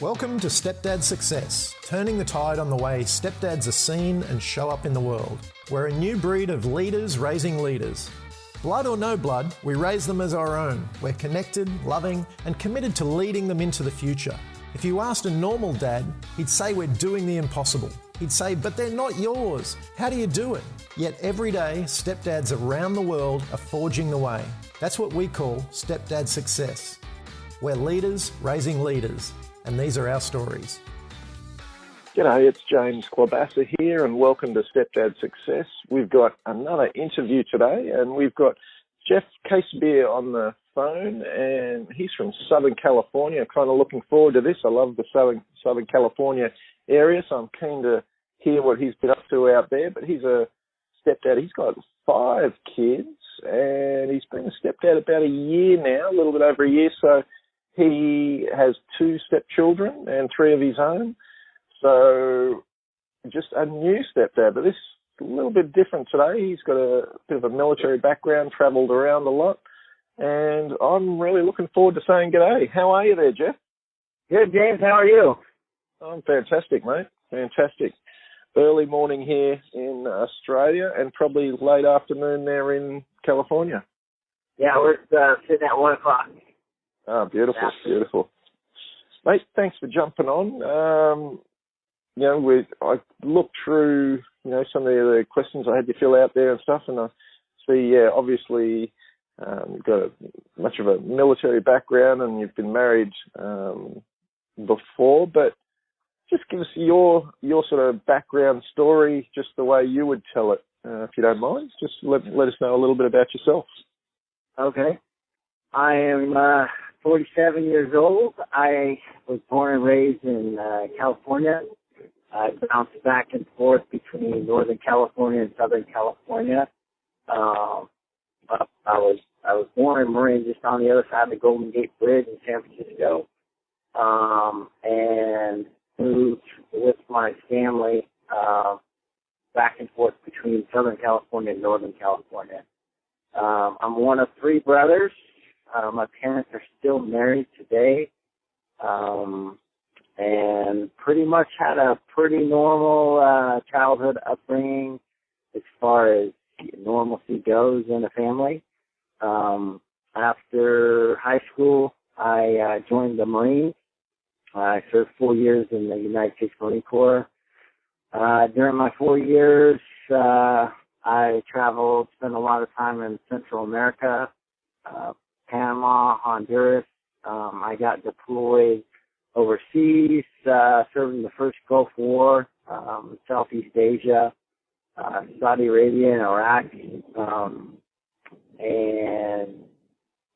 Welcome to Stepdad Success, turning the tide on the way stepdads are seen and show up in the world. We're a new breed of leaders raising leaders. Blood or no blood, we raise them as our own. We're connected, loving, and committed to leading them into the future. If you asked a normal dad, he'd say we're doing the impossible. He'd say, but they're not yours. How do you do it? Yet every day, stepdads around the world are forging the way. That's what we call Stepdad Success. We're leaders raising leaders. And these are our stories. G'day, it's James Quabassa here and welcome to Stepdad Success. We've got another interview today and we've got Jeff Casebier on the phone and he's from Southern California. Kind of looking forward to this. I love the Southern California area, so I'm keen to hear what he's been up to out there. But he's a stepdad. He's got 5 kids and he's been a stepdad about a year now, a little bit over a year. So he has 2 stepchildren and 3 of his own. So just a new stepdad, but this is a little bit different today. He's got a bit of a military background, travelled around a lot, and I'm really looking forward to saying g'day. How are you there, Jeff? Good, James. How are you? I'm fantastic, mate. Fantastic. Early morning here in Australia and probably late afternoon there in California. Yeah, we're sitting at 1 o'clock. Oh, beautiful, beautiful. Mate, thanks for jumping on. I looked through, some of the questions I had you fill out there and stuff, and I see, obviously, you've got much of a military background and you've been married before, but just give us your sort of background story, just the way you would tell it, if you don't mind. Just let us know a little bit about yourself. Okay. I am 47 years old. I was born and raised in California. I bounced back and forth between Northern California and Southern California. I was born in Marin, just on the other side of the Golden Gate Bridge in San Francisco, and moved with my family back and forth between Southern California and Northern California. I'm one of 3 brothers. My parents are still married today, and pretty much had a pretty normal childhood upbringing as far as normalcy goes in the family. After high school, I joined the Marines. I served 4 years in the United States Marine Corps. During my 4 years, I traveled, spent a lot of time in Central America, Panama, Honduras. I got deployed overseas, served in the first Gulf War, Southeast Asia, Saudi Arabia and Iraq, and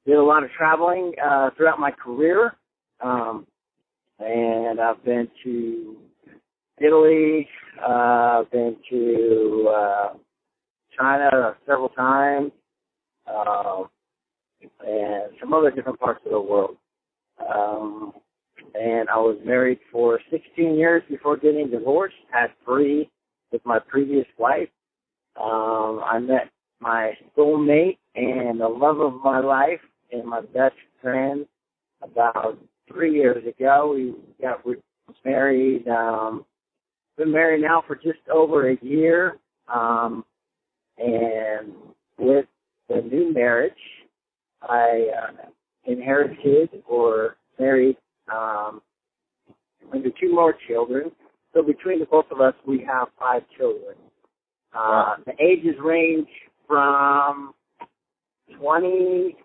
did a lot of traveling throughout my career. And I've been to Italy, been to China several times, and some other different parts of the world. And I was married for 16 years before getting divorced, had 3 with my previous wife. I met my soulmate and the love of my life and my best friend about 3 years ago. We got married, been married now for just over a year. And with the new marriage, I inherited or married into 2 more children. So between the both of us, we have 5 children. The ages range from 20,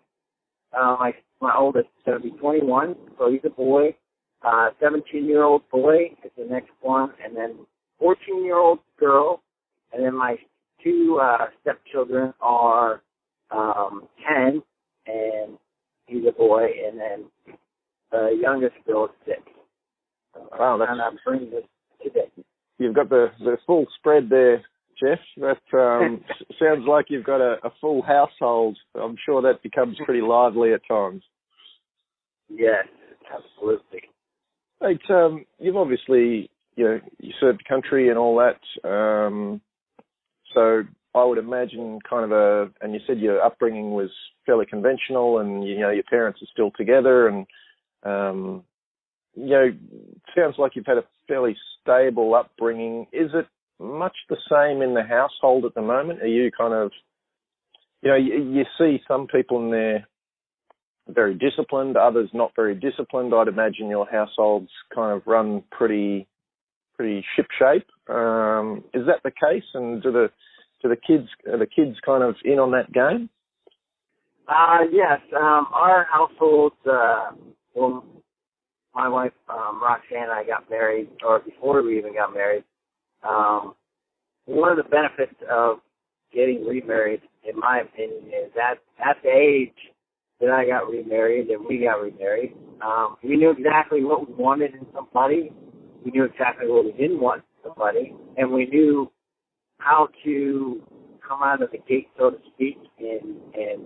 my oldest is going to be 21, so he's a boy. 17-year-old boy is the next one, and then 14-year-old girl, and then my 2 stepchildren are 10, and he's a boy, and then the youngest girl is 6. Wow, that's... And I'm bringing this today. You've got the full spread there, Jeff. That sounds like you've got a full household. I'm sure that becomes pretty lively at times. Yes, absolutely. Hey, you've obviously, you served the country and all that. So I would imagine kind of and you said your upbringing was fairly conventional and, your parents are still together and sounds like you've had a fairly stable upbringing. Is it much the same in the household at the moment? Are you kind of, you see some people in there very disciplined, others not very disciplined. I'd imagine your household's kind of run pretty shipshape. Is that the case? And are the kids kind of in on that game? Yes. Our household, well, my wife Roxanne and I got married, or before we even got married. One of the benefits of getting remarried, in my opinion, is that at the age that I got remarried and we got remarried, we knew exactly what we wanted in somebody. We knew exactly what we didn't want in somebody, and we knew how to come out of the gate, so to speak, and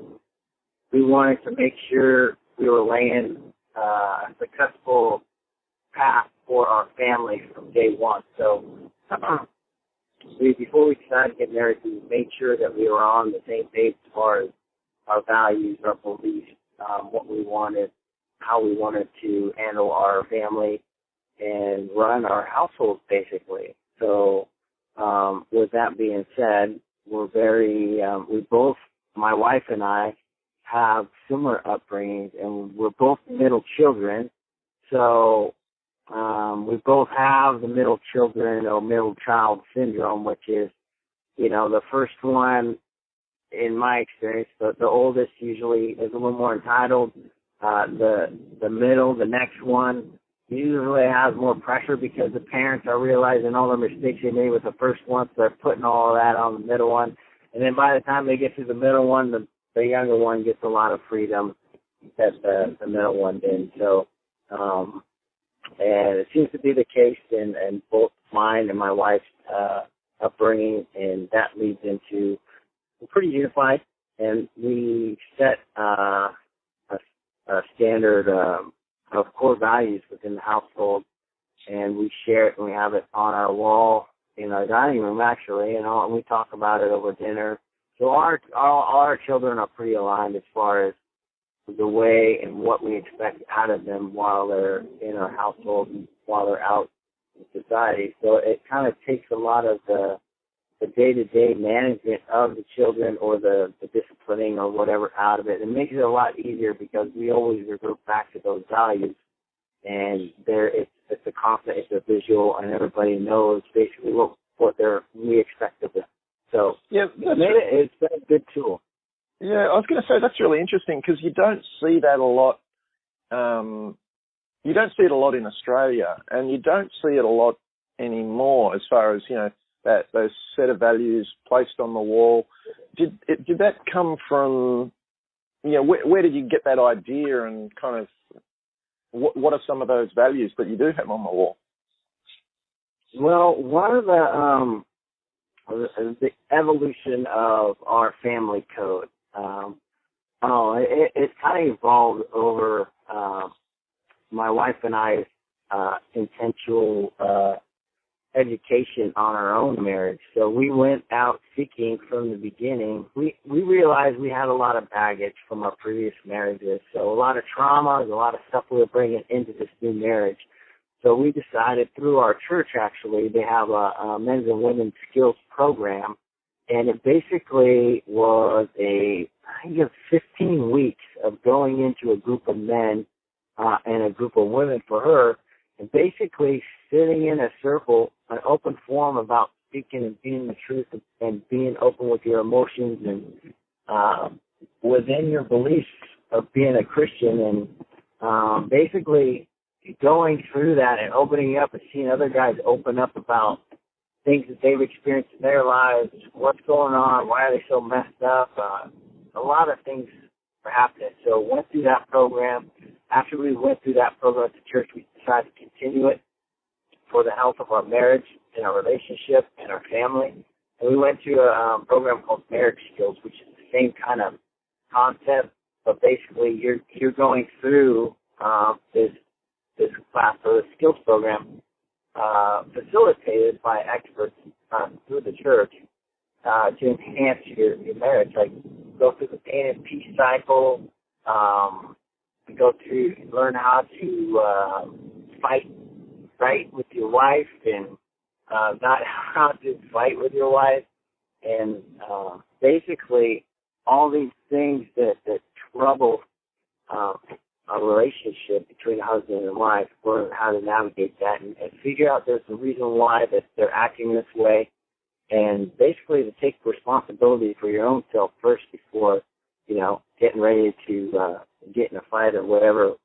we wanted to make sure we were laying a successful path for our family from day one. So before we decided to get married, we made sure that we were on the same page as far as our values, our beliefs, what we wanted, how we wanted to handle our family and run our household, basically. So with that being said, we're very, we both, my wife and I, have similar upbringings, and we're both middle children. So we both have the middle children or middle child syndrome, which is, the first one, in my experience, the oldest usually is a little more entitled. The middle, the next one, usually has more pressure because the parents are realizing all the mistakes they made with the first one, so they're putting all of that on the middle one. And then by the time they get to the middle one, the younger one gets a lot of freedom that the middle one did. So, and it seems to be the case in both mine and my wife's upbringing, and that leads into we're pretty unified, and we set a standard of core values within the household, and we share it, and we have it on our wall in our dining room, actually, and we talk about it over dinner. So all our children are pretty aligned as far as the way and what we expect out of them while they're in our household and while they're out in society. So it kind of takes a lot of the day-to-day management of the children or the disciplining or whatever out of it. It makes it a lot easier because we always revert back to those values, and it's a constant, it's a visual, and everybody knows basically what we expect of them. So yeah, it's been a good tool. Yeah, I was going to say that's really interesting because you don't see that a lot. You don't see it a lot in Australia, and you don't see it a lot anymore as far as, that those set of values placed on the wall. Did that come from, where did you get that idea, and kind of what are some of those values that you do have on the wall? Well, one of the evolution of our family code. It kind of evolved over my wife and I's intentional education on our own marriage. So we went out seeking from the beginning. We realized we had a lot of baggage from our previous marriages. So a lot of trauma, a lot of stuff we were bringing into this new marriage. So we decided through our church, actually, they have a men's and women's skills program. And it basically was I think it was 15 weeks of going into a group of men and a group of women for her, and basically sitting in a circle, an open forum about speaking and being the truth and being open with your emotions and within your beliefs of being a Christian, and basically going through that and opening up and seeing other guys open up about things that they've experienced in their lives, what's going on, why are they so messed up, a lot of things are happening. So went through that program. After we went through that program at the church, we decided to continue it for the health of our marriage and our relationship and our family. And we went to a program called Marriage Skills, which is the same kind of concept, but basically you're going through this class or the skills program facilitated by experts through the church to enhance your marriage. Like go through the pain and peace cycle, go through learn how to fight with your wife and not how to fight with your wife. And basically all these things that trouble a relationship between a husband and wife, learn how to navigate that and figure out there's a reason why that they're acting this way, and basically to take responsibility for your own self first before, getting ready to get in a fight or whatever.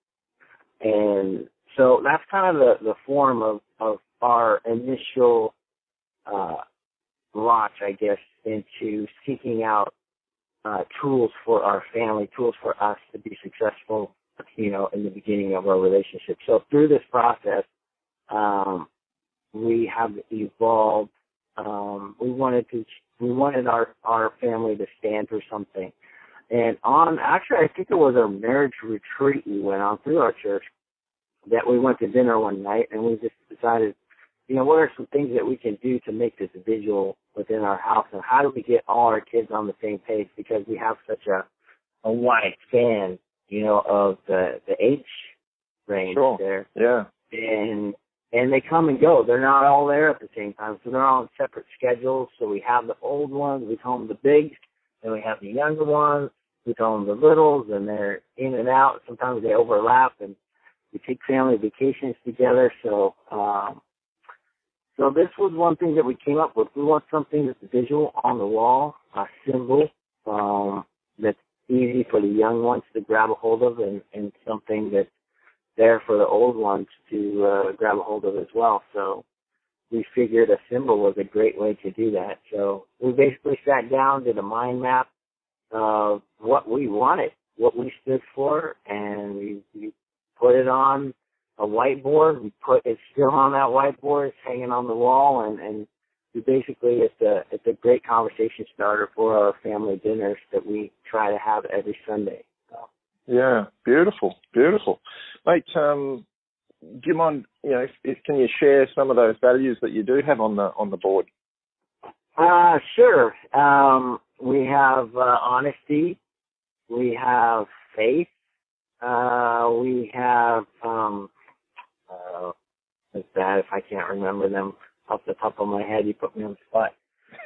And so that's kind of the form of our initial launch, I guess, into seeking out tools for our family, tools for us to be successful, in the beginning of our relationship. So through this process, we have evolved. We wanted our family to stand for something. And actually, I think it was a marriage retreat we went on through our church that we went to dinner one night, and we just decided, what are some things that we can do to make this visual within our house, and how do we get all our kids on the same page, because we have such a wide span, of the age range there. Yeah. And they come and go. They're not all there at the same time, so they're all on separate schedules. So we have the old ones, we call them the bigs, and we have the younger ones, we call them the littles, and they're in and out. Sometimes they overlap, and we take family vacations together. So so this was one thing that we came up with. We want something that's visual on the wall, a symbol that's easy for the young ones to grab a hold of, and something that's there for the old ones to grab a hold of as well. So we figured a symbol was a great way to do that. So we basically sat down, did a mind map of what we wanted, what we stood for, and we put it on a whiteboard. It's still on that whiteboard. It's hanging on the wall, and we basically, it's a great conversation starter for our family dinners that we try to have every Sunday. So. Yeah, beautiful. Mate, do you mind, can you share some of those values that you do have on the board? Sure. We have honesty. We have faith. We have, it's bad if I can't remember them off the top of my head. You put me on the spot.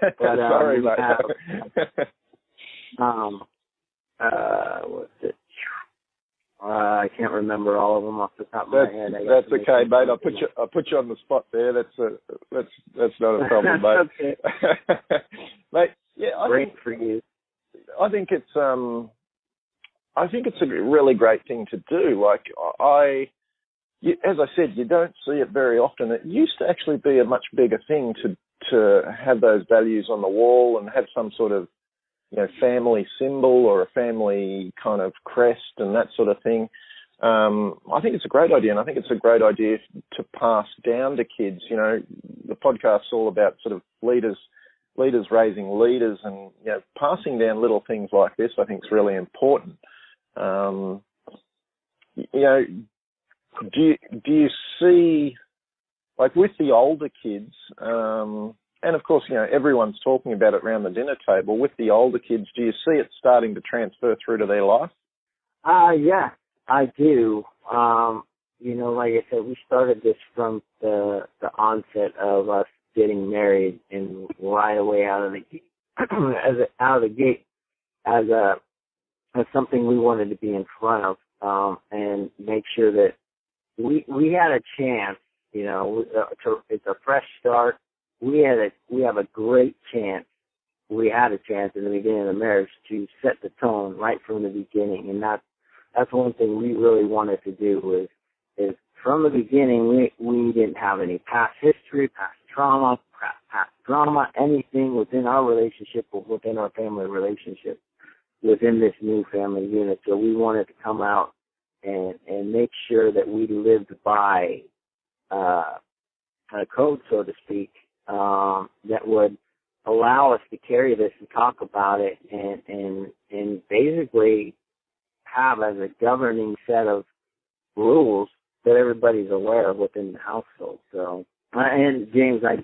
But, sorry, mate. What's it? I can't remember all of them off the top of my head. That's okay, mate. I put you on the spot there. That's not a problem, mate. Okay. Mate, yeah, great for you. I think it's a really great thing to do. Like as I said, you don't see it very often. It used to actually be a much bigger thing to have those values on the wall and have some sort of family symbol or a family kind of crest and that sort of thing. I think it's a great idea, and I think it's a great idea to pass down to kids. The podcast's all about sort of leaders raising leaders, and passing down little things like this I think is really important. Do you see, like with the older kids, and of course, everyone's talking about it around the dinner table, with the older kids, do you see it starting to transfer through to their life? Yeah, I do. Like I said, we started this from the onset of us getting married, and right away out of the gate, as something we wanted to be in front of, and make sure that we had a chance. It's a fresh start. We have a great chance. We had a chance in the beginning of the marriage to set the tone right from the beginning, and that's one thing we really wanted to do is from the beginning we didn't have any past history, past trauma, past drama, anything within our relationship or within our family relationship within this new family unit. So we wanted to come out and make sure that we lived by a code, so to speak, that would allow us to carry this and talk about it and basically have as a governing set of rules that everybody's aware of within the household. So, and James, I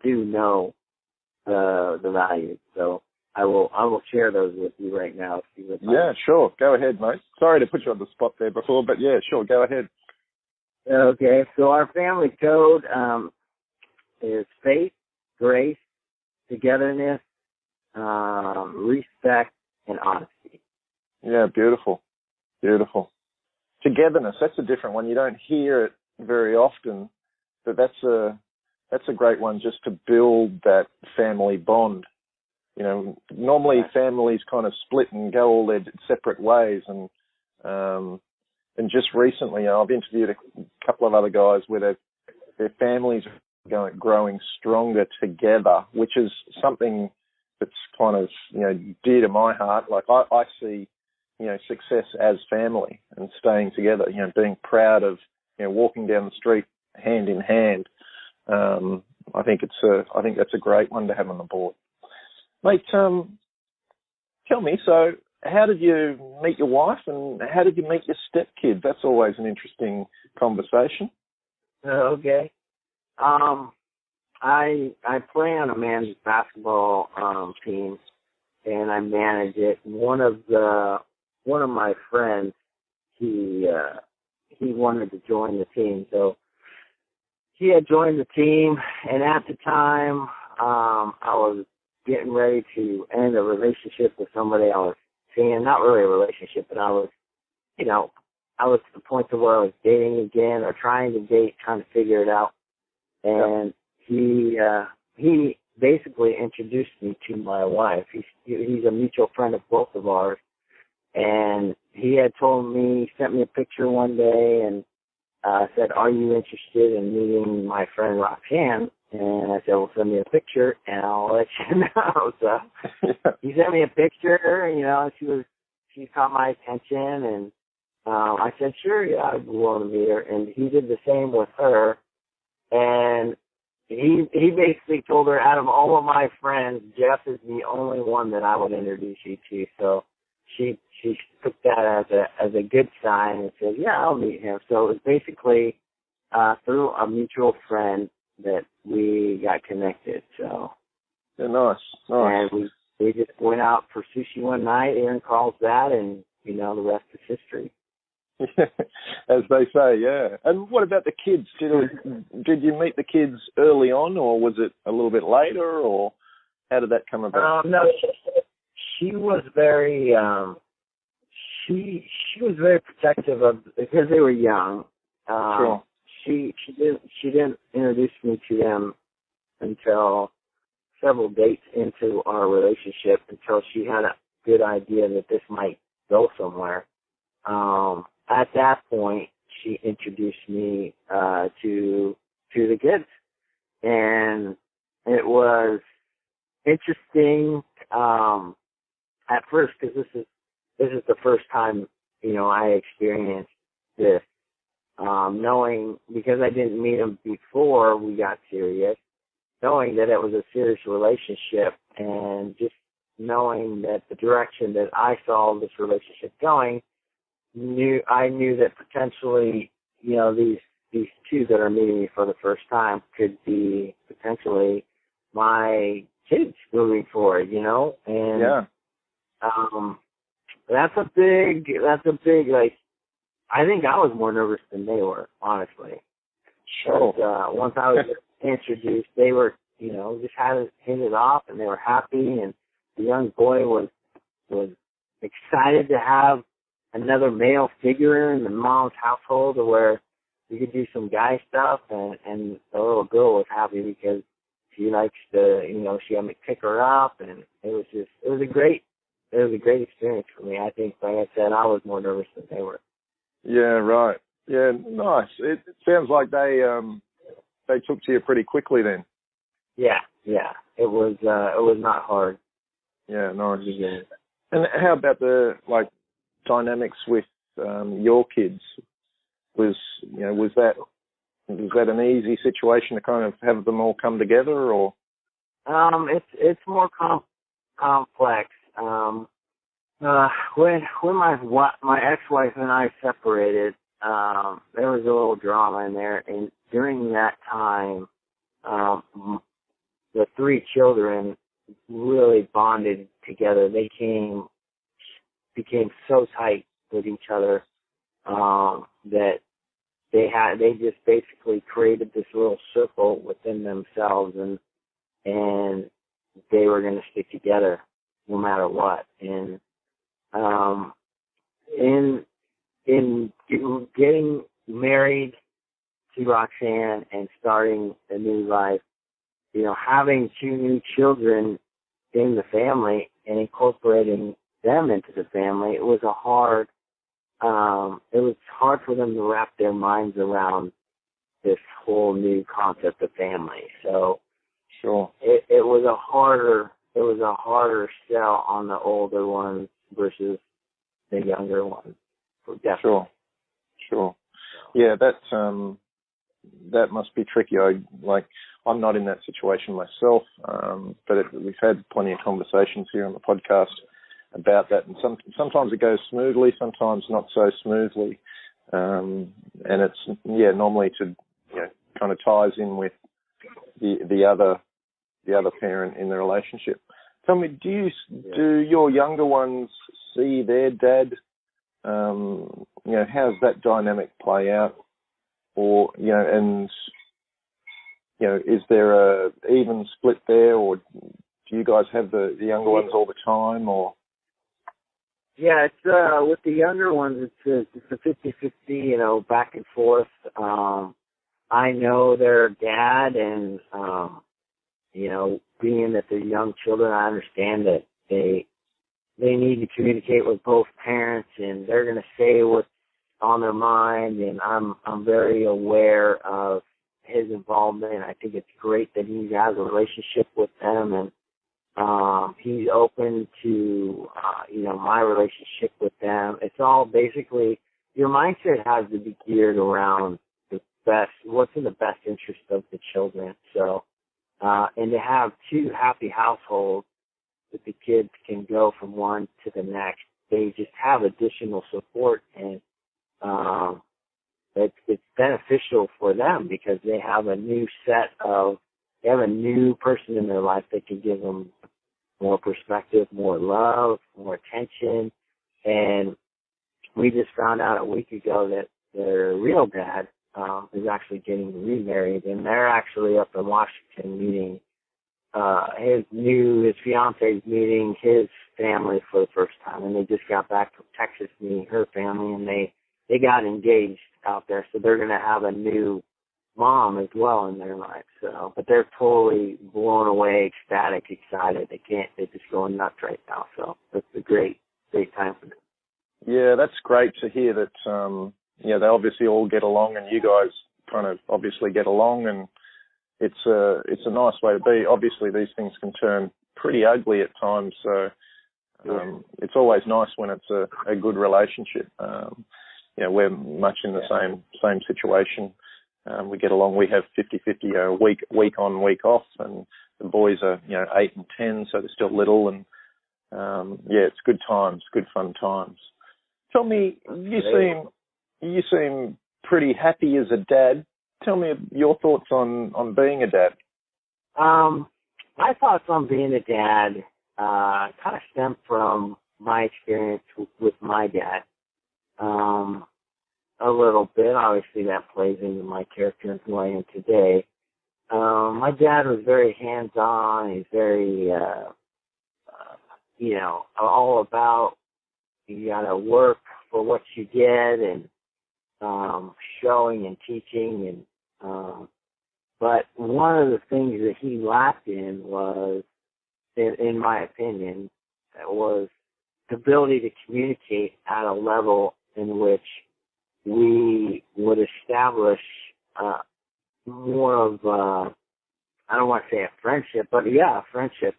do know the values, so I will share those with you right now if you would like. Yeah, sure. Go ahead, mate. Sorry to put you on the spot there before, but yeah, sure. Go ahead. Okay, so our family code is faith, grace, togetherness, respect, and honesty. Yeah, beautiful. Beautiful. Togetherness, that's a different one. You don't hear it very often, but that's a great one just to build that family bond. You know, normally families kind of split and go all their separate ways, and just recently, I've interviewed a couple of other guys where their families are growing stronger together, which is something that's kind of, you know, dear to my heart. Like I see, you know, success as family and staying together, you know, being proud of, you know, walking down the street hand in hand. I think that's a great one to have on the board. Mate, tell me, so how did you meet your wife and how did you meet your stepkid? That's always an interesting conversation. Okay. I play on a men's basketball team, and I manage it. One of my friends, he wanted to join the team, so he had joined the team. And at the time, I was getting ready to end a relationship with somebody I was seeing. Not really a relationship, but I was to the point to where I was dating again or trying to date, trying to figure it out. And he basically introduced me to my wife. He's a mutual friend of both of ours. And he had sent me a picture one day and said, "Are you interested in meeting my friend Roxanne?" And I said, "Well, send me a picture and I'll let you know." So he sent me a picture, you know, she caught my attention, and I said, "Sure, yeah, I'd be willing to meet her." And he did the same with her. And he basically told her, out of all of my friends, Jeff is the only one that I would introduce you to. So she took that as a good sign and said, "Yeah, I'll meet him." So it was basically through a mutual friend that we got connected. So yeah, nice. And we just went out for sushi one night here in Carlsbad, and you know, the rest is history. As they say, yeah. And what about the kids? Did you meet the kids early on, or was it a little bit later, or how did that come about? No, she was very she was very protective of, because they were young. Sure. She didn't introduce me to them until several dates into our relationship, until she had a good idea that this might go somewhere. At that point, she introduced me to the kids, and it was interesting at first, because this is the first time, you know, I experienced this. Knowing, because I didn't meet him before we got serious, knowing that it was a serious relationship, and just knowing that the direction that I saw this relationship going, I knew that potentially, you know, these two that are meeting me for the first time could be potentially my kids moving forward, you know, and that's a big, like, I think I was more nervous than they were, honestly. Sure. But, once I was introduced, they were, you know, just hit it off, and they were happy, and the young boy was excited to have another male figure in the mom's household where we could do some guy stuff, and the little girl was happy because she likes to, you know, she had me pick her up, and it was a great experience for me. I think, like I said, I was more nervous than they were. Yeah, right. Yeah, nice. It sounds like they took to you pretty quickly then. Yeah. It was not hard. Yeah, nice. And how about the, like, dynamics with your kids? Was that an easy situation to kind of have them all come together, or? It's more complex. When my ex-wife and I separated, there was a little drama in there, and during that time, the three children really bonded together. They became so tight with each other that they just basically created this little circle within themselves, and they were going to stick together no matter what. And in getting married to Roxanne and starting a new life, having 2 new children in the family and incorporating them into the family, it was hard for them to wrap their minds around this whole new concept of family. So sure, it was a harder sell on the older ones versus the younger ones. Definitely. Sure. Yeah, that must be tricky. I'm not in that situation myself, but we've had plenty of conversations here on the podcast about that, and sometimes it goes smoothly, sometimes not so smoothly, and it's normally to kind of ties in with the other parent in the relationship. Tell me, do your younger ones see their dad? How's that dynamic play out? Or, is there a even split there, or do you guys have the younger ones all the time, or? Yeah, it's, with the younger ones, it's a 50-50, back and forth. I know their dad, and, being that they're young children, I understand that they need to communicate with both parents, and they're going to say what's on their mind, and I'm very aware of his involvement. I think it's great that he has a relationship with them, and he's open to my relationship with them. It's all basically, your mindset has to be geared around what's in the best interest of the children. So and to have 2 happy households that the kids can go from one to the next, they just have additional support, and it's beneficial for them because they have a new person in their life that can give them more perspective, more love, more attention. And we just found out a week ago that their real dad is actually getting remarried, and they're actually up in Washington meeting his fiance's meeting his family for the first time, and they just got back from Texas meeting her family, and they got engaged out there, so they're going to have a new mom as well in their life. So, but they're totally blown away, ecstatic, excited. They're just going nuts right now. So it's a great time for them. Yeah, that's great to hear that. They obviously all get along, and you guys kind of obviously get along, and it's a nice way to be. Obviously, these things can turn pretty ugly at times, so it's always nice when it's a good relationship. We're much in the same situation. We get along. We have 50-50, week on, week off, and the boys are 8 and 10, so they're still little, and it's good times, good fun times. Tell me, you seem pretty happy as a dad. Tell me your thoughts on being a dad. My thoughts on being a dad kind of stem from my experience with my dad. A little bit. Obviously, that plays into my character and who I am today. My dad was very hands-on. He's very, all about you got to work for what you get, and showing and teaching. And but one of the things that he lacked in was, in my opinion, was the ability to communicate at a level in which we would establish more of, I don't want to say a friendship, but a friendship,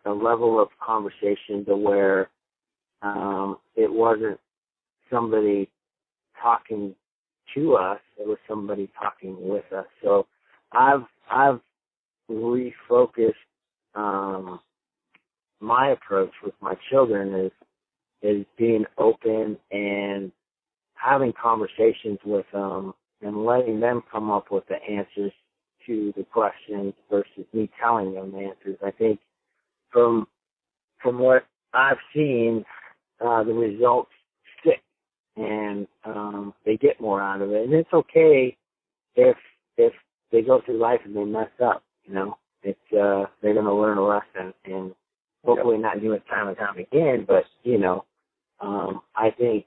a level of conversation to where it wasn't somebody talking to us, it was somebody talking with us. So I've refocused my approach with my children is being open and having conversations with them and letting them come up with the answers to the questions versus me telling them the answers. I think from what I've seen, the results stick. and they get more out of it. And it's okay if they go through life and they mess up, you know. It's they're going to learn a lesson, and hopefully not do it time and time again. But you know, I think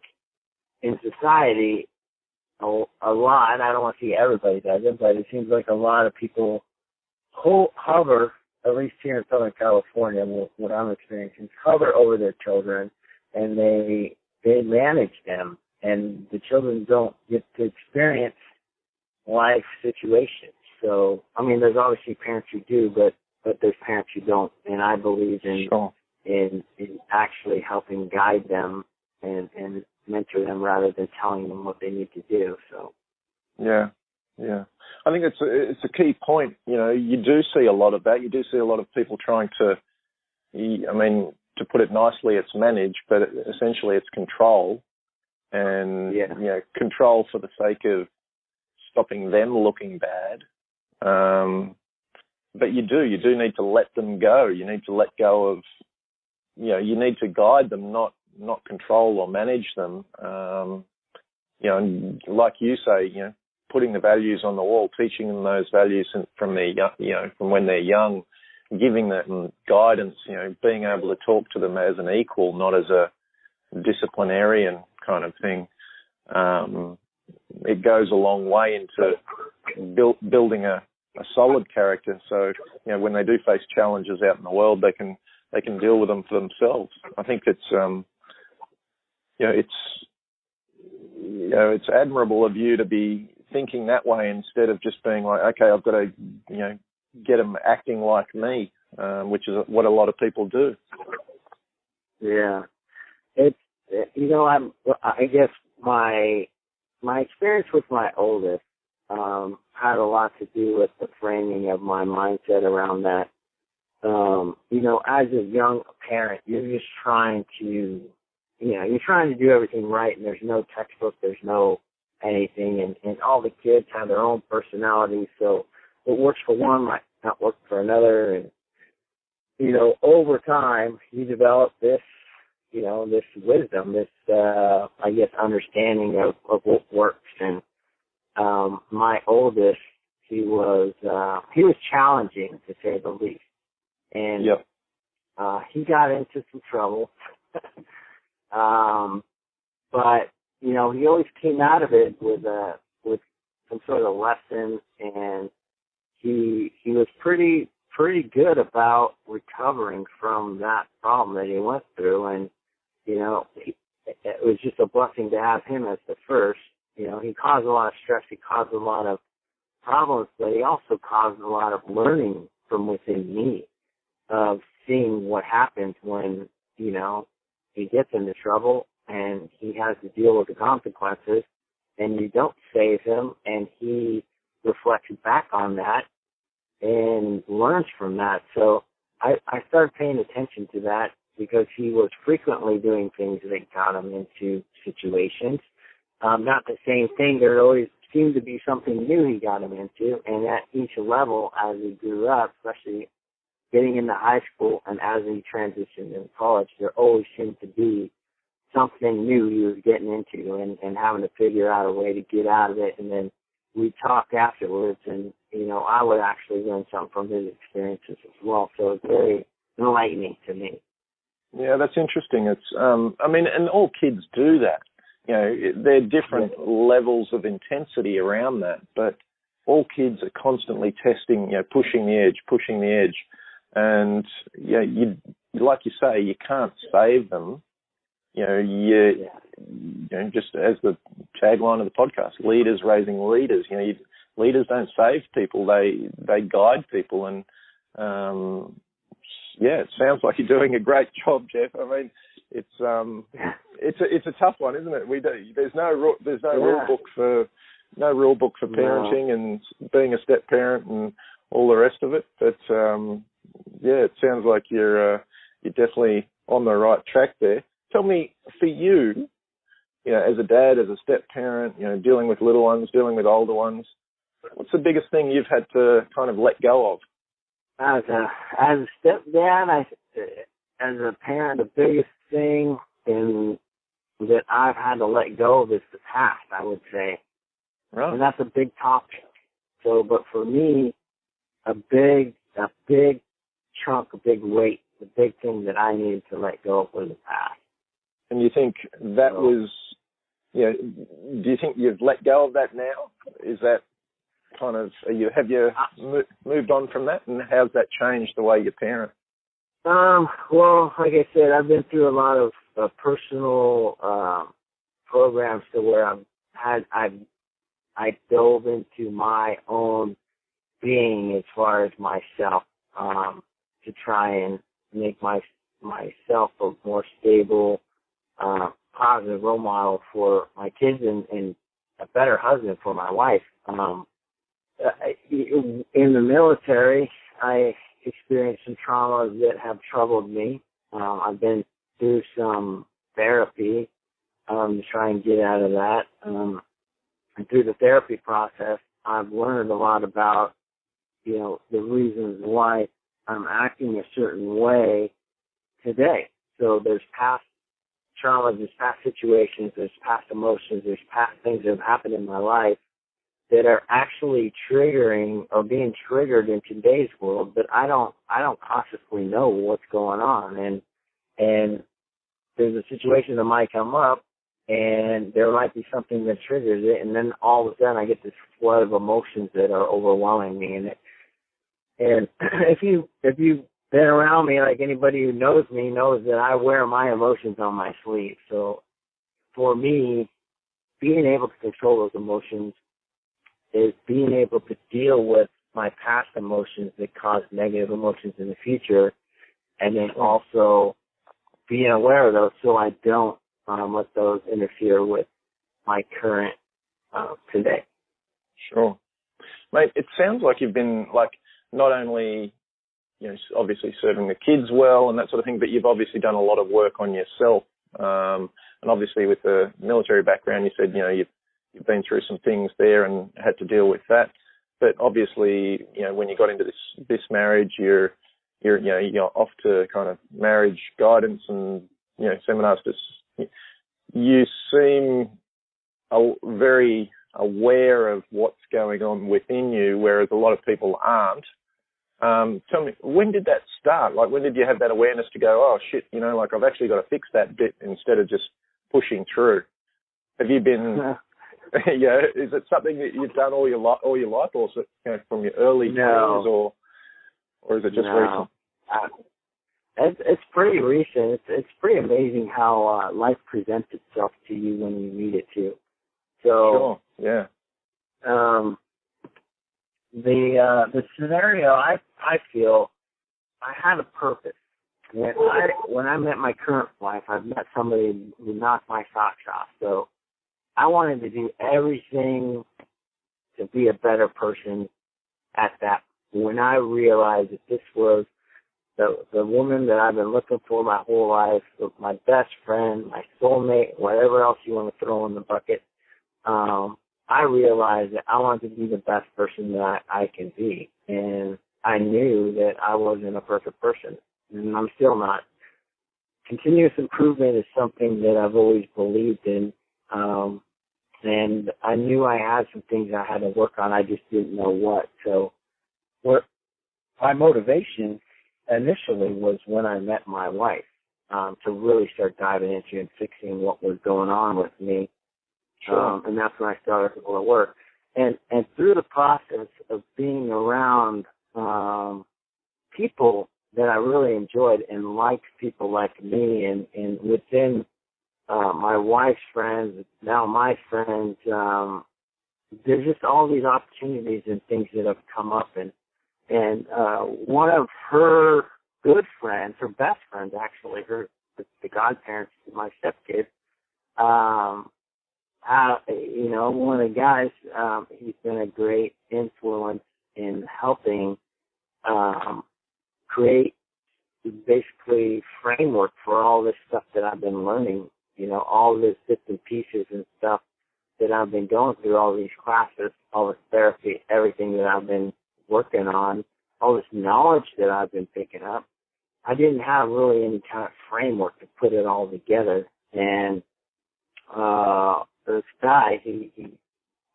in society, a lot. I don't want to see everybody does it, but it seems like a lot of people hover, at least here in Southern California, what I'm experiencing, hover over their children, and they manage them, and the children don't get to experience life situations. So, I mean, there's obviously parents who do, but there's parents who don't, and I believe in actually helping guide them and mentor them rather than telling them what they need to do. So, yeah. I think it's a key point. You know, you do see a lot of that. You do see a lot of people trying to, I mean, to put it nicely, it's manage, but essentially it's control, and you know, control for the sake of stopping them looking bad. But you do need to let them go. You need to let go of, you know, you need to guide them, not control or manage them. You know, and like you say, you know, putting the values on the wall, teaching them those values from from when they're young, giving them guidance, you know, being able to talk to them as an equal, not as a disciplinarian kind of thing. It goes a long way into building a solid character. So, you know, when they do face challenges out in the world, they can deal with them for themselves. I think it's it's admirable of you to be thinking that way instead of just being like, okay, I've got to, you know, get them acting like me, which is what a lot of people do. Yeah, it's, you know, I guess my experience with my oldest had a lot to do with the framing of my mindset around that. You know, as a young parent, you're just trying to, you're trying to do everything right, and there's no textbook, there's no anything, and all the kids have their own personalities, so what works for one might not work for another, and, you know, over time, you develop this, you know, this wisdom, this, I guess, understanding of what works, and my oldest, he was challenging, to say the least, and he got into some trouble, but, you know, he always came out of it with some sort of lesson, and he was pretty good about recovering from that problem that he went through, and, you know, it was just a blessing to have him as the first. You know, he caused a lot of stress, he caused a lot of problems, but he also caused a lot of learning from within me of seeing what happens when, you know, he gets into trouble and he has to deal with the consequences, and you don't save him, and he reflects back on that and learns from that. So I started paying attention to that because he was frequently doing things that got him into situations. Not the same thing. There always seemed to be something new he got him into, and at each level as he grew up, especially getting into high school and as he transitioned into college, there always seemed to be something new he was getting into and having to figure out a way to get out of it. And then we talked afterwards, and, you know, I would actually learn something from his experiences as well. So it's very enlightening to me. Yeah, that's interesting. It's, I mean, and all kids do that. You know, there are different levels of intensity around that, but all kids are constantly testing, you know, pushing the edge. And, you know, you, like you say, you can't save them. You know, just as the tagline of the podcast, leaders raising leaders. You know, leaders don't save people; they guide people. And it sounds like you're doing a great job, Jeff. I mean, it's a tough one, isn't it? There's no rule book for parenting and being a step parent and all the rest of it. But it sounds like you're definitely on the right track there. Tell me, for you, you know, as a dad, as a step parent, you know, dealing with little ones, dealing with older ones, what's the biggest thing you've had to kind of let go of? As a stepdad, as a parent, the biggest thing in that I've had to let go of is the past, I would say. Right. And that's a big topic. So, but for me, a big chunk, a big weight, the big thing that I needed to let go of was the past. And you think that was, do you think you've let go of that now? Is that kind of, have you moved on from that? And how's that changed the way you parent? Well, like I said, I've been through a lot of personal programs to where I dove into my own being as far as myself, to try and make myself a more stable, positive role model for my kids and a better husband for my wife. In the military, I experienced some traumas that have troubled me. I've been through some therapy to try and get out of that. And through the therapy process, I've learned a lot about, the reasons why I'm acting a certain way today. So there's past traumas, there's past situations, there's past emotions, there's past things that have happened in my life that are actually triggering or being triggered in today's world, but I don't consciously know what's going on. And there's a situation that might come up and there might be something that triggers it, and then all of a sudden I get this flood of emotions that are overwhelming me. And if you've been around me, like anybody who knows me knows that I wear my emotions on my sleeve. So for me, being able to control those emotions is being able to deal with my past emotions that cause negative emotions in the future, and then also being aware of those so I don't let those interfere with my current today. Sure. Mate, it sounds like you've been, not only, obviously serving the kids well and that sort of thing, but you've obviously done a lot of work on yourself. And obviously with the military background, you said, you've been through some things there and had to deal with that. But obviously, when you got into this marriage, you're off to kind of marriage guidance and, seminars. You seem very aware of what's going on within you, whereas a lot of people aren't. Tell me, when did that start? When did you have that awareness to go, oh shit, I've actually got to fix that bit instead of just pushing through? Have you been, is it something that you've done all your life, or is it from your early years, or is it just recent? It's pretty recent. It's pretty amazing how life presents itself to you when you need it to. So, sure, yeah. The scenario, I feel I had a purpose. When I met my current wife, I've met somebody who knocked my socks off. So I wanted to do everything to be a better person at that. When I realized that this was the woman that I've been looking for my whole life, my best friend, my soulmate, whatever else you want to throw in the bucket, I realized that I wanted to be the best person that I can be. And I knew that I wasn't a perfect person, and I'm still not. Continuous improvement is something that I've always believed in, and I knew I had some things I had to work on. I just didn't know what. So my motivation initially was when I met my wife, to really start diving into and fixing what was going on with me. Sure. And that's when I started to go to work. And through the process of being around people that I really enjoyed and liked people like me, and within my wife's friends, now my friends, there's just all these opportunities and things that have come up. And one of her good friends, her best friends actually, the godparents, my stepkids, one of the guys, he's been a great influence in helping create basically framework for all this stuff that I've been learning, all this bits and pieces and stuff that I've been going through, all these classes, all this therapy, everything that I've been working on, all this knowledge that I've been picking up. I didn't have really any kind of framework to put it all together. And this guy, he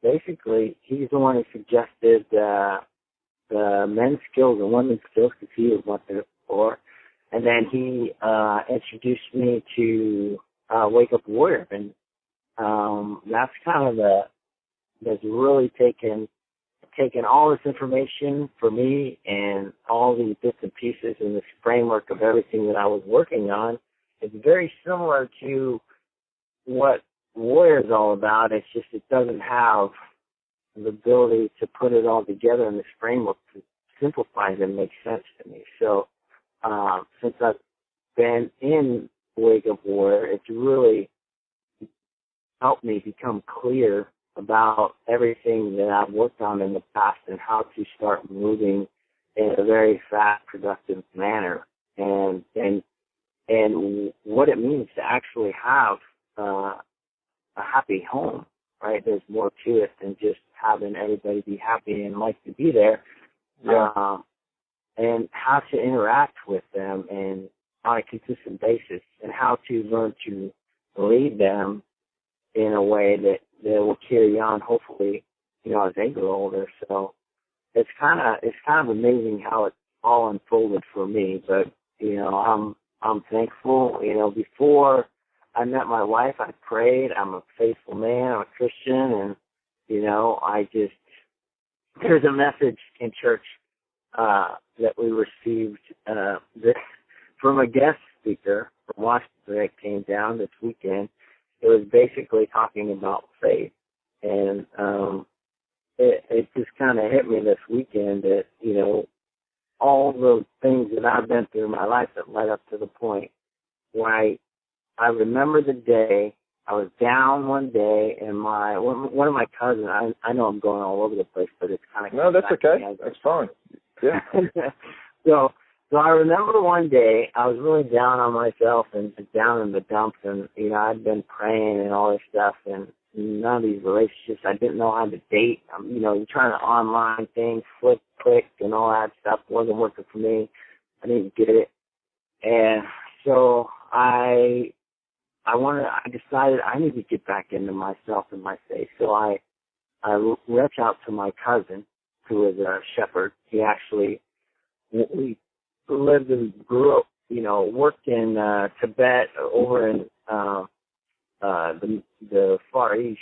basically, he's the one who suggested the men's skills and women's skills because he was one through four. And then he introduced me to Wake Up Warrior. And that's kind of that's really taken all this information for me and all these bits and pieces in this framework of everything that I was working on. It's very similar to what Warrior is all about. It's just it doesn't have the ability to put it all together in this framework to simplify it and make sense to me. So since I've been in Wake Up Warrior, it's really helped me become clear about everything that I've worked on in the past and how to start moving in a very fast, productive manner, and what it means to actually have a happy home, right? There's more to it than just having everybody be happy and like to be there. Yeah. And how to interact with them and on a consistent basis, and how to learn to lead them in a way that will carry on, hopefully, as they grow older. So it's kind of amazing how it all unfolded for me. But I'm thankful. Before I met my wife, I prayed. I'm a faithful man. I'm a Christian, and there's a message in church that we received from a guest speaker from Washington that came down this weekend. It was basically talking about faith, and it just kind of hit me this weekend that all the things that I've been through in my life that led up to the point where I remember the day I was down one day, and one of my cousins. I know I'm going all over the place, but it's kind of no, that's okay. That's fine. Yeah. So I remember one day I was really down on myself and down in the dumps, and I'd been praying and all this stuff, and none of these relationships. I didn't know how to date. You're trying to online things, flip, click, and all that stuff wasn't working for me. I didn't get it, and so I decided I need to get back into myself and my faith. So I reached out to my cousin, who is a shepherd. He actually we lived and grew up, worked in Tibet, over in the Far East,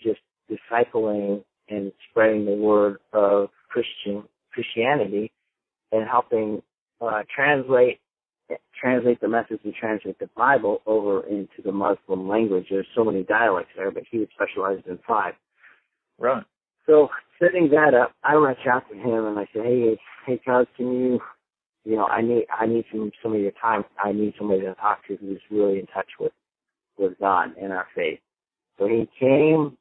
just discipling and spreading the word of Christianity and helping translate the message and translate the Bible over into the Muslim language. There's so many dialects there, but he was specialized in 5. Right. So setting that up, I reached out to him and I said, hey, cuz, can you, I need some of your time. I need somebody to talk to who's really in touch with God and our faith. So he came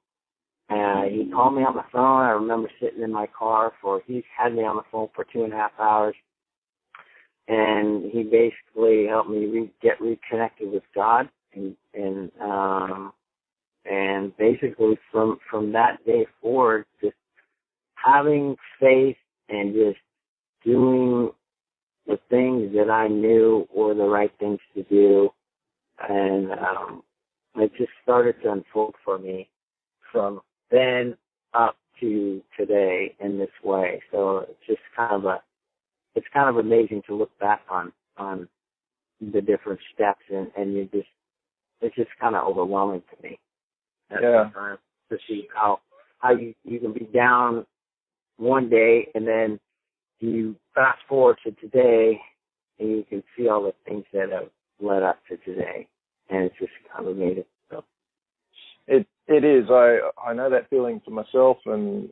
and he called me on the phone. I remember sitting in my car he had me on the phone for 2.5 hours. And he basically helped me get reconnected with God, and basically from that day forward, just having faith and just doing the things that I knew were the right things to do, and it just started to unfold for me from then up to today in this way. So it's just it's kind of amazing to look back on the different steps, and it's just kind of overwhelming to me. Yeah. To see how you can be down one day and then you fast forward to today and you can see all the things that have led up to today, and it's just kind of amazing. So. It is. I know that feeling for myself, and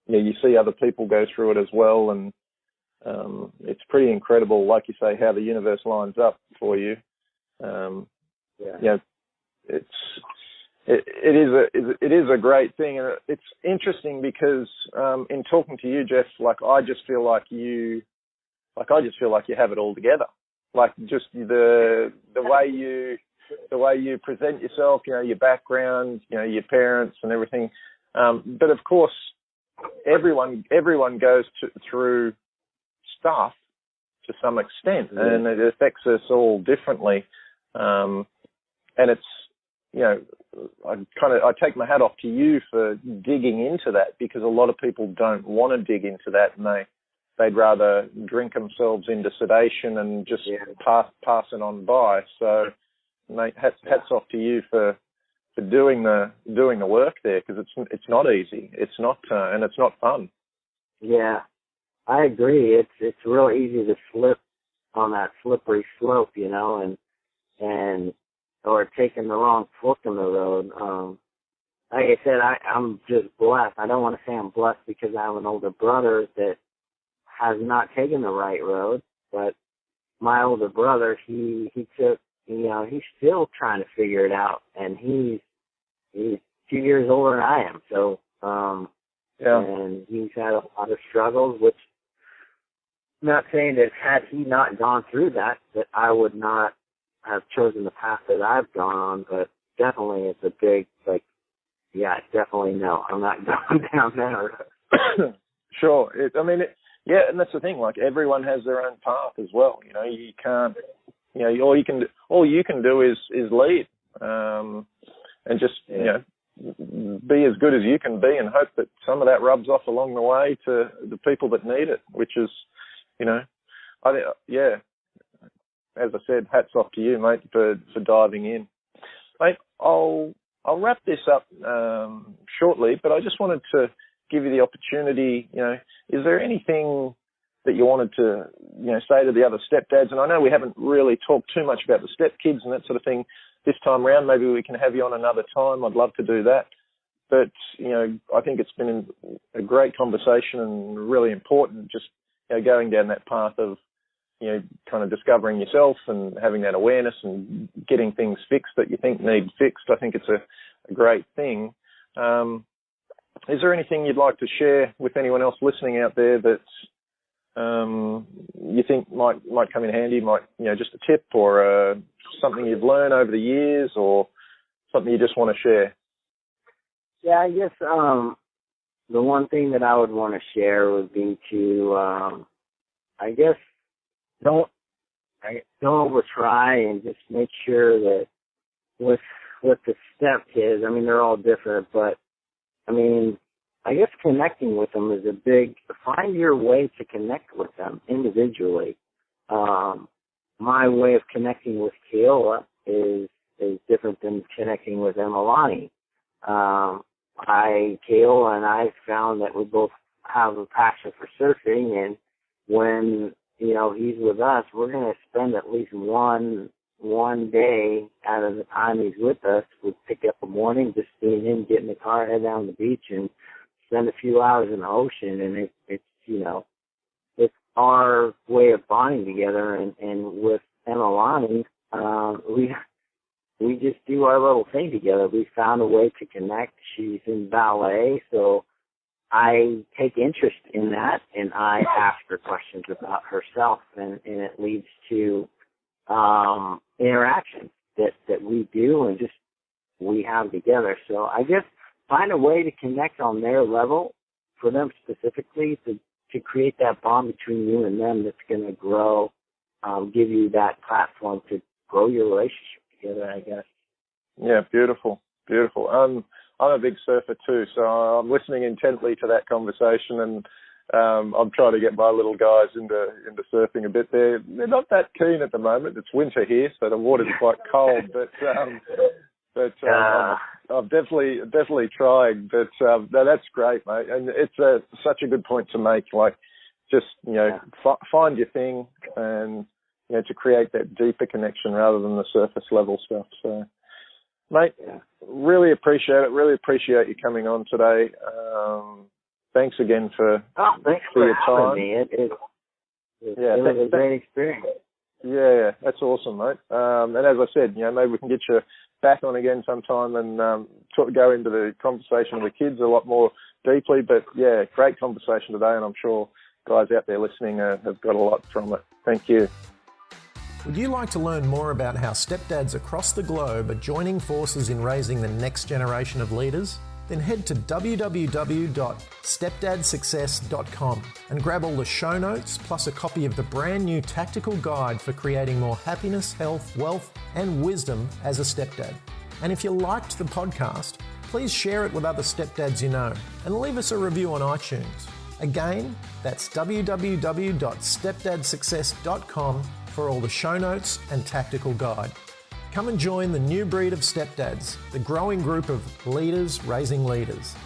you see other people go through it as well, and it's pretty incredible, like you say, how the universe lines up for you. It is a great thing, and it's interesting because in talking to you, Jeff, I just feel like you have it all together. Like just the way you present yourself, your background, your parents and everything. But of course, everyone goes through stuff to some extent, and it affects us all differently. And I take my hat off to you for digging into that, because a lot of people don't want to dig into that, and they'd rather drink themselves into sedation and just pass it on by. So, mate, hats off to you for doing the work there, because it's not easy. It's not and it's not fun. Yeah, I agree. It's real easy to slip on that slippery slope, you know, and or taking the wrong fork in the road. Like I said, I'm just blessed. I don't want to say I'm blessed because I have an older brother that has not taken the right road, but my older brother, he took, you know, he's still trying to figure it out, and he's 2 years older than I am. So, and he's had a lot of struggles, which I'm not saying that had he not gone through that I would not have chosen the path that I've gone on, but definitely it's a big, definitely no, I'm not going down that road. Sure. And that's the thing, like, everyone has their own path as well. You know, you can't, you know, all you can do is lead, and just, you know, be as good as you can be, and hope that some of that rubs off along the way to the people that need it, which is, you know, as I said, hats off to you, mate, for diving in. Mate, I'll wrap this up shortly, but I just wanted to give you the opportunity, you know, is there anything that you wanted to, you know, say to the other stepdads? And I know we haven't really talked too much about the stepkids and that sort of thing this time around. Maybe we can have you on another time. I'd love to do that. But, you know, I think it's been a great conversation and really important, just, you know, going down that path of, you know, kind of discovering yourself and having that awareness and getting things fixed that you think need fixed. I think it's a great thing. Is there anything you'd like to share with anyone else listening out there that you think might come in handy, you know, just a tip or something you've learned over the years, or something you just want to share? Yeah, I guess the one thing that I would want to share would be to, I guess, don't overtry, and just make sure that with the stepkids, I mean, they're all different, but I mean, I guess connecting with them is find your way to connect with them individually. My way of connecting with Keola is different than connecting with Emalani. Keola and I found that we both have a passion for surfing, and when, you know, he's with us, we're going to spend at least one day out of the time he's with us. We pick up a morning, just seeing him, get in the car, head down the beach, and spend a few hours in the ocean. And it's you know, it's our way of bonding together. And with Emalani, we just do our little thing together. We found a way to connect. She's in ballet, so I take interest in that, and I ask her questions about herself, and it leads to interaction that we do and just we have together. So I guess find a way to connect on their level for them specifically to create that bond between you and them that's going to grow, give you that platform to grow your relationship together, I guess. Yeah, beautiful. I'm a big surfer too, so I'm listening intently to that conversation, and I'm trying to get my little guys into surfing a bit. They're not that keen at the moment. It's winter here, so the water's quite cold. But I've definitely tried. But no, that's great, mate. And it's such a good point to make. Like, just, you know, find your thing, and, you know, to create that deeper connection rather than the surface level stuff. So, mate, really appreciate it. Really appreciate you coming on today. Thanks again for your time. Me. It was a great experience. Yeah, that's awesome, mate. And as I said, you know, maybe we can get you back on again sometime and go into the conversation with the kids a lot more deeply. But yeah, great conversation today, and I'm sure guys out there listening have got a lot from it. Thank you. Would you like to learn more about how stepdads across the globe are joining forces in raising the next generation of leaders? Then head to www.stepdadsuccess.com and grab all the show notes, plus a copy of the brand new tactical guide for creating more happiness, health, wealth, and wisdom as a stepdad. And if you liked the podcast, please share it with other stepdads you know and leave us a review on iTunes. Again, that's www.stepdadsuccess.com for all the show notes and tactical guide. Come and join the new breed of stepdads, the growing group of leaders raising leaders.